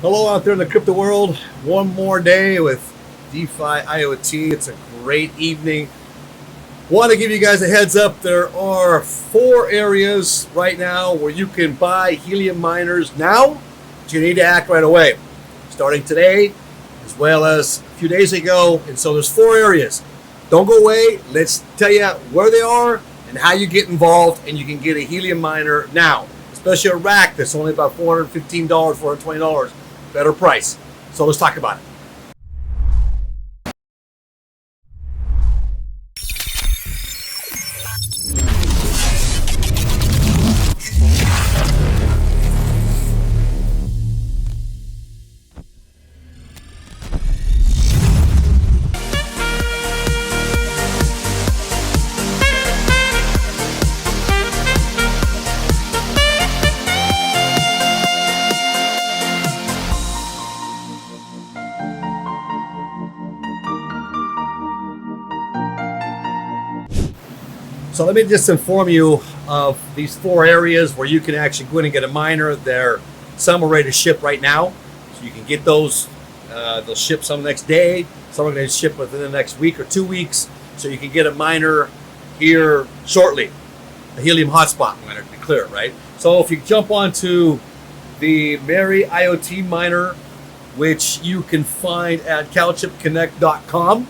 Hello out there in the crypto world. One more day with DeFi IoT. It's a great evening. Want to give you guys a heads up. There are 4 areas right now where you can buy Helium miners now, but you need to act right away. Starting today, as well as a few days ago. And so there's 4 areas. Don't go away. Let's tell you where they are and how you get involved, and you can get a Helium miner now. Especially a rack that's only about $415, $420. Better price. So let's talk about it. So let me just inform you of these 4 areas where you can actually go in and get a miner. Some are ready to ship right now, so you can get those. They'll ship some next day. Some are going to ship within the next week or 2 weeks, so you can get a miner here shortly. A Helium Hotspot miner, to be clear, right? So if you jump onto the Mary IoT miner, which you can find at calchipconnect.com,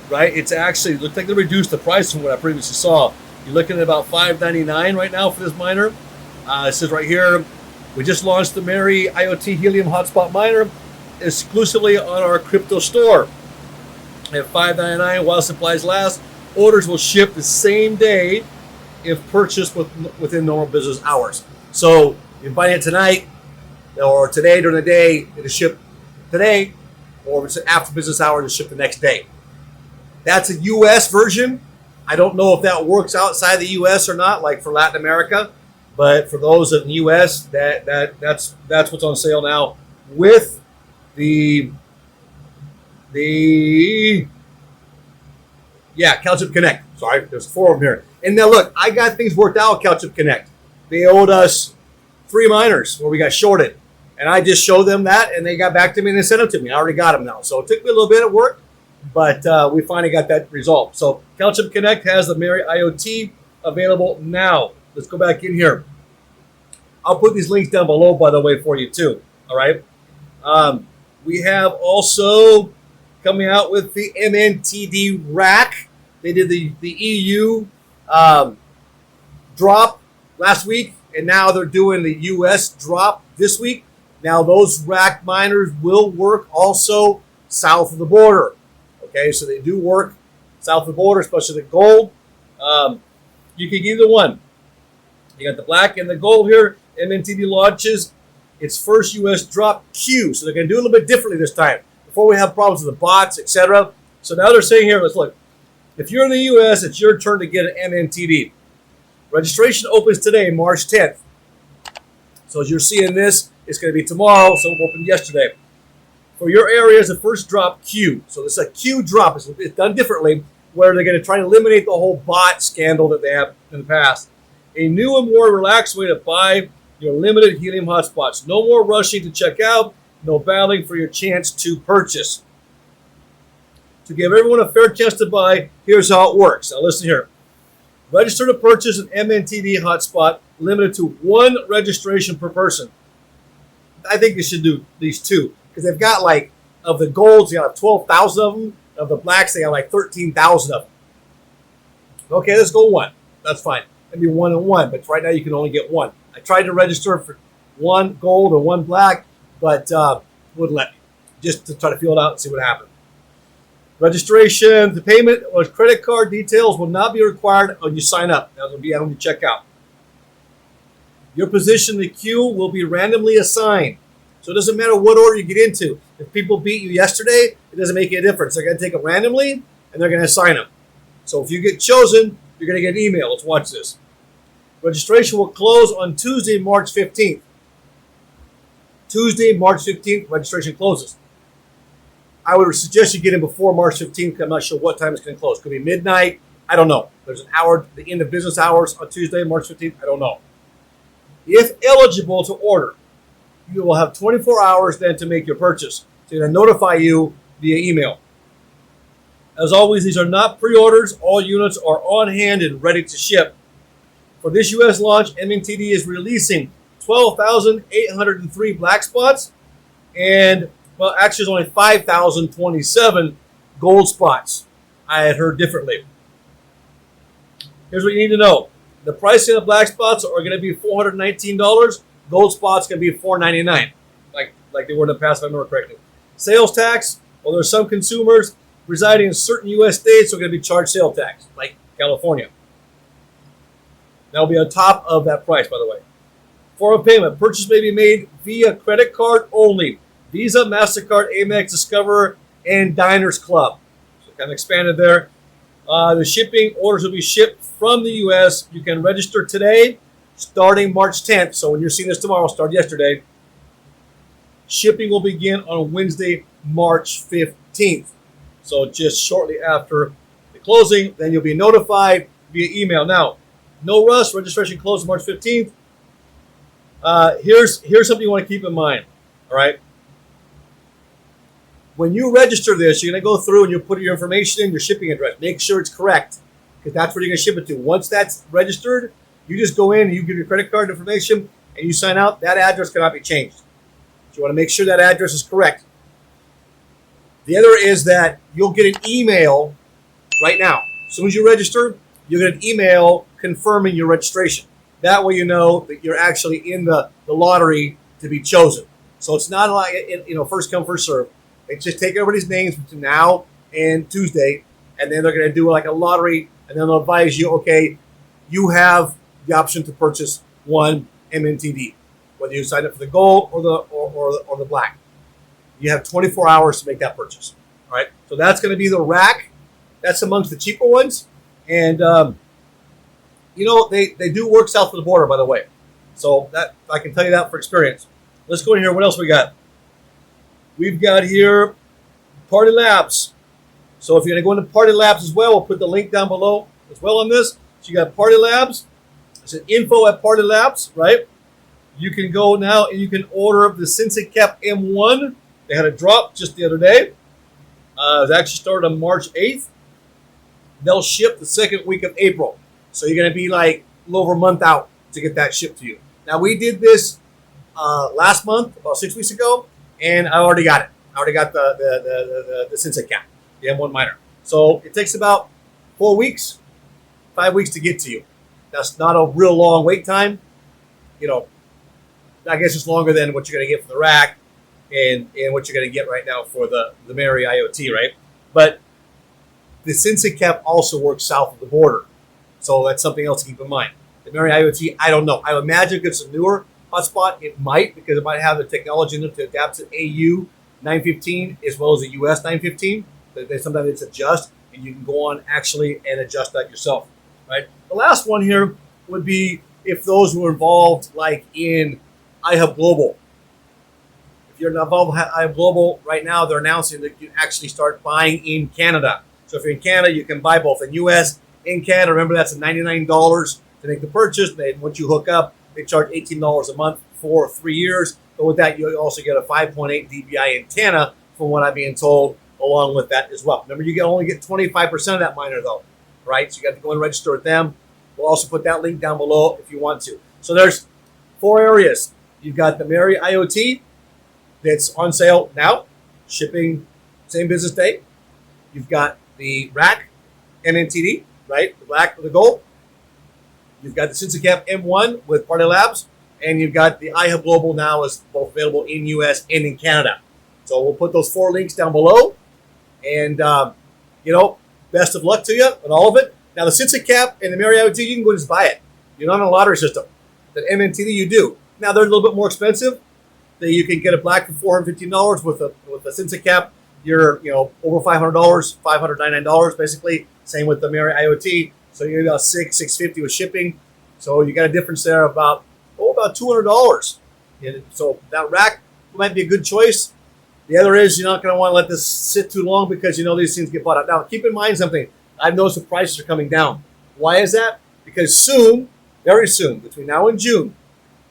right? It's actually looks like they reduced the price from what I previously saw. You're looking at about $5.99 right now for this miner. It says right here, we just launched the Mary IoT Helium Hotspot Miner exclusively on our crypto store at $5.99 while supplies last. Orders will ship the same day if purchased within normal business hours. So you can buy it tonight or today during the day, it'll ship today, or if it's after business hours, it'll ship the next day. That's a US version. I don't know if that works outside the U.S. or not, like for Latin America. But for those in the U.S., that's what's on sale now with the CalChip Connect. Sorry, there's 4 of them here. And now look, I got things worked out with CalChip Connect. They owed us 3 miners where we got shorted, and I just showed them that, and they got back to me and they sent them to me. I already got them now, so it took me a little bit of work. But we finally got that resolved. So CalChip Connect has the Mary IoT available now. Let's go back in here. I'll put these links down below, by the way, for you too. All right. We have also coming out with the MNTD rack. They did the EU drop last week, and now they're doing the US drop this week. Now those rack miners will work also south of the border. Okay, so they do work south of the border, especially the gold. You can get either one. You got the black and the gold here. MNTD launches its first US drop Q. So they're going to do a little bit differently this time. Before we have problems with the bots, etc. So now they're saying here, let's look. If you're in the US, it's your turn to get an MNTD. Registration opens today, March 10th. So as you're seeing this, it's going to be tomorrow. So it opened yesterday. For your area is the first drop Q. So this is a Q drop. It's done differently, where they're going to try to eliminate the whole bot scandal that they have in the past. A new and more relaxed way to buy your limited Helium hotspots. No more rushing to check out. No battling for your chance to purchase. To give everyone a fair chance to buy, here's how it works. Now listen here. Register to purchase an MNTD hotspot, limited to 1 registration per person. I think they should do these 2. Because they've got, like, of the golds, they got 12,000 of them. Of the blacks, they got like 13,000 of them. Okay, let's go 1. That's fine. Maybe 1 and 1, but right now you can only get 1. I tried to register for 1 gold or 1 black, but wouldn't let me. Just to try to feel it out and see what happened. Registration, the payment or credit card details will not be required when you sign up. That will be when you check out. Your position in the queue will be randomly assigned. So it doesn't matter what order you get into. If people beat you yesterday, it doesn't make any difference. They're going to take them randomly, and they're going to assign them. So if you get chosen, you're going to get an email. Let's watch this. Registration will close on Tuesday, March 15th. Tuesday, March 15th, registration closes. I would suggest you get in before March 15th. I'm not sure what time it's going to close. Could be midnight. I don't know. There's an hour, the end of business hours on Tuesday, March 15th. I don't know. If eligible to order, you will have 24 hours then to make your purchase. So they're going to notify you via email. As always, these are not pre-orders. All units are on hand and ready to ship. For this U.S. launch, MNTD is releasing 12,803 black spots and, well, actually it's only 5,027 gold spots. I had heard differently. Here's what you need to know. The pricing of black spots are going to be $419. Gold spots going to be $499, like they were in the past, if I remember correctly. Sales tax, well, there's some consumers residing in certain U.S. states who are going to be charged sales tax, like California. That will be on top of that price, by the way. Form of payment. Purchase may be made via credit card only. Visa, MasterCard, Amex, Discover, and Diners Club. So kind of expanded there. The shipping orders will be shipped from the U.S. You can register today, starting March 10th. So when you're seeing this tomorrow, start yesterday. Shipping will begin on Wednesday, March 15th. So just shortly after the closing, then you'll be notified via email. Now, no rush. Registration closes March 15th. Here's something you want to keep in mind. All right. When you register this, you're going to go through and you put your information in, your shipping address. Make sure it's correct, because that's where you're going to ship it to. Once that's registered, you just go in and you give your credit card information and you sign out. That address cannot be changed. So you want to make sure that address is correct. The other is that you'll get an email right now. As soon as you register, you'll get an email confirming your registration. That way you know that you're actually in the lottery to be chosen. So it's not like, first come, first serve. They just take everybody's names between now and Tuesday, and then they're going to do like a lottery, and then they'll advise you, okay, you have the option to purchase one MNTD, whether you sign up for the gold or the black. You have 24 hours to make that purchase. All right, so that's going to be the rack. That's amongst the cheaper ones, and they do work south of the border, by the way. So that I can tell you that for experience. Let's go in here. What else we got? We've got here Party Labs. So if you're going to go into Party Labs as well, we'll put the link down below as well on this. So you got Party Labs. It's an info at Party Labs, right? You can go now and you can order the SensiCap M1. They had a drop just the other day. It was actually started on March 8th. They'll ship the second week of April. So you're going to be like a little over a month out to get that shipped to you. Now, we did this last month, about 6 weeks ago, and I already got it. I already got the SensiCap, the M1 miner. So it takes about 4 weeks, 5 weeks to get to you. That's not a real long wait time. I guess it's longer than what you're going to get for the rack and what you're going to get right now for the Mary IoT, right? But the SensiCap also works south of the border. So that's something else to keep in mind. The Mary IoT, I don't know. I imagine if it's a newer hotspot, it might, because it might have the technology in it to adapt to AU 915 as well as the US 915. Sometimes it's adjust, and you can go on actually and adjust that yourself, right? The last one here would be if those who are involved, like in iHub Global. If you're involved in iHub Global right now, they're announcing that you actually start buying in Canada. So if you're in Canada, you can buy both in US and Canada. Remember, that's $99 to make the purchase. Then once you hook up, they charge $18 a month for 3 years. But with that, you also get a 5.8 dBi antenna, from what I'm being told, along with that as well. Remember, you can only get 25% of that miner, though, right? So you got to go and register with them. We'll also put that link down below if you want to. So there's 4 areas. You've got the Mary IoT that's on sale now, shipping same business day. You've got the rack MNTD, right? The black or the gold. You've got the SensiCap M1 with Party Labs, and you've got the iHub Global now is both available in US and in Canada. So we'll put those 4 links down below, and best of luck to you on all of it. Now the SensiCap and the Mary IoT, you can go and just buy it. You're not on a lottery system. The MNTD you do. Now they're a little bit more expensive. You can get a black for $415 with a SensiCap. You're over $500, $599 basically. Same with the Mary IoT. So you're about $650 with shipping. So you got a difference there of about $200. And so that rack might be a good choice. The other is you're not going to want to let this sit too long, because these things get bought up. Now keep in mind something. I've noticed the prices are coming down. Why is that? Because soon, very soon, between now and June,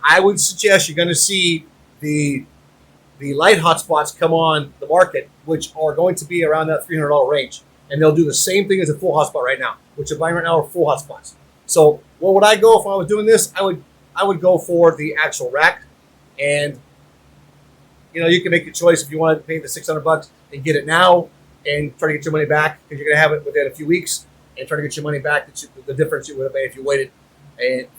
I would suggest you're going to see the light hotspots come on the market, which are going to be around that $300 range. And they'll do the same thing as a full hotspot right now, which are buying right now are full hotspots. So what would I go if I was doing this? I would go for the actual rack. And you can make your choice if you want to pay the $600 and get it now and try to get your money back, because you're going to have it within a few weeks, and try to get your money back, the difference you would have paid if you waited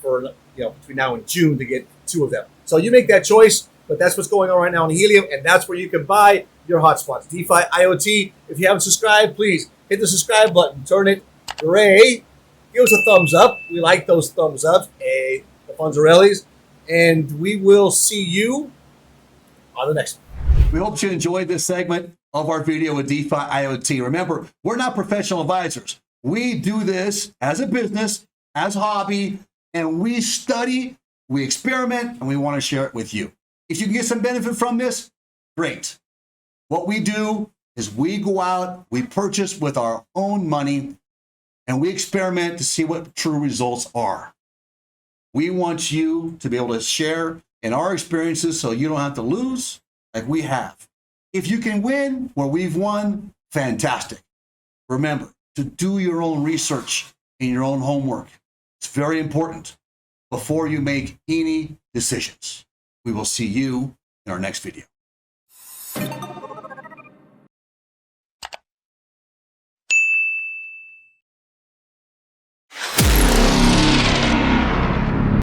for between now and June to get 2 of them. So you make that choice, but that's what's going on right now in Helium, and that's where you can buy your hotspots. DeFi IoT. If you haven't subscribed, please hit the subscribe button, turn it gray, give us a thumbs up. We like those thumbs ups, the Fonzarellis, and we will see you on the next one. We hope you enjoyed this segment of our video with DeFi IoT. Remember, we're not professional advisors. We do this as a business, as a hobby, and we study, we experiment, and we want to share it with you. If you can get some benefit from this, great. What we do is we go out, we purchase with our own money, and we experiment to see what true results are. We want you to be able to share in our experiences so you don't have to lose like we have. If you can win where we've won, fantastic. Remember to do your own research and your own homework. It's very important before you make any decisions. We will see you in our next video.